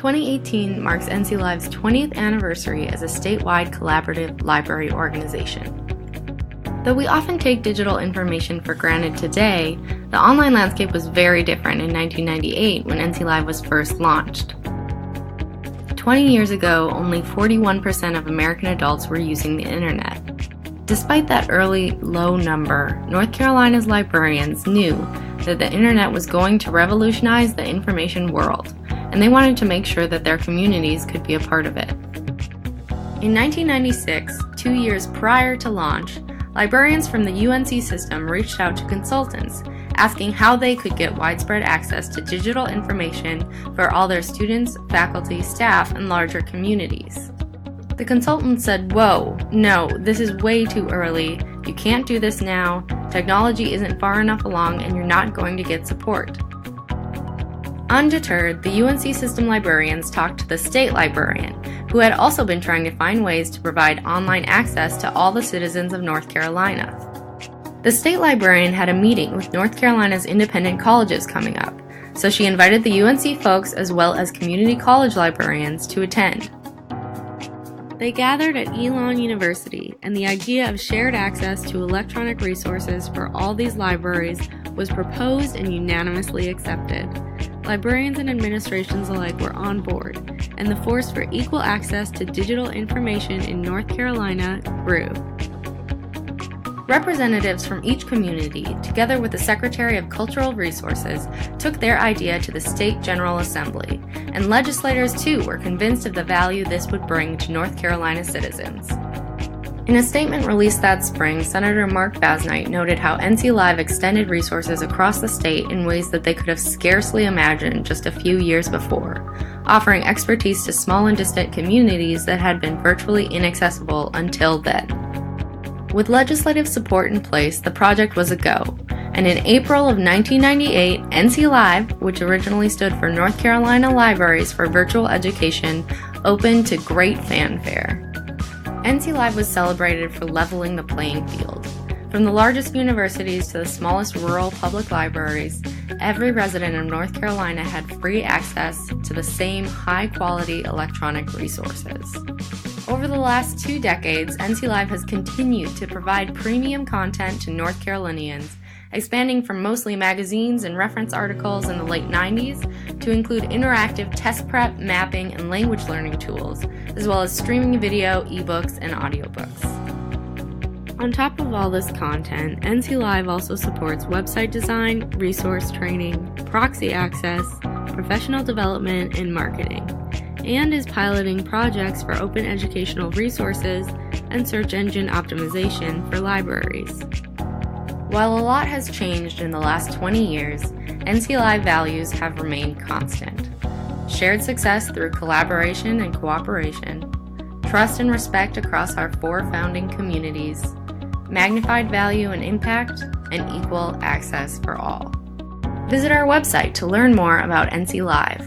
2018 marks NC Live's 20th anniversary as a statewide collaborative library organization. Though we often take digital information for granted today, the online landscape was very different in 1998 when NC Live was first launched. 20 years ago, only 41% of American adults were using the internet. Despite that early low number, North Carolina's librarians knew that the internet was going to revolutionize the information world, and they wanted to make sure that their communities could be a part of it. In 1996, 2 years prior to launch, librarians from the UNC system reached out to consultants, asking how they could get widespread access to digital information for all their students, faculty, staff, and larger communities. The consultants said, "Whoa, no, this is way too early. You can't do this now. Technology isn't far enough along and you're not going to get support." Undeterred, the UNC system librarians talked to the state librarian, who had also been trying to find ways to provide online access to all the citizens of North Carolina. The state librarian had a meeting with North Carolina's independent colleges coming up, so she invited the UNC folks as well as community college librarians to attend. They gathered at Elon University, and the idea of shared access to electronic resources for all these libraries was proposed and unanimously accepted. Librarians and administrations alike were on board, and the force for equal access to digital information in North Carolina grew. Representatives from each community, together with the Secretary of Cultural Resources, took their idea to the State General Assembly, and legislators too were convinced of the value this would bring to North Carolina citizens. In a statement released that spring, Senator Mark Basnight noted how NC Live extended resources across the state in ways that they could have scarcely imagined just a few years before, offering expertise to small and distant communities that had been virtually inaccessible until then. With legislative support in place, the project was a go, and in April of 1998, NC Live, which originally stood for North Carolina Libraries for Virtual Education, opened to great fanfare. NC Live was celebrated for leveling the playing field. From the largest universities to the smallest rural public libraries, every resident of North Carolina had free access to the same high-quality electronic resources. Over the last 2 decades, NC Live has continued to provide premium content to North Carolinians, expanding from mostly magazines and reference articles in the late 90s to include interactive test prep, mapping, and language learning tools, as well as streaming video, ebooks, and audiobooks. On top of all this content, NC Live also supports website design, resource training, proxy access, professional development, and marketing, and is piloting projects for open educational resources and search engine optimization for libraries. While a lot has changed in the last 20 years, NC Live values have remained constant. Shared success through collaboration and cooperation, trust and respect across our 4 founding communities, magnified value and impact, and equal access for all. Visit our website to learn more about NC Live.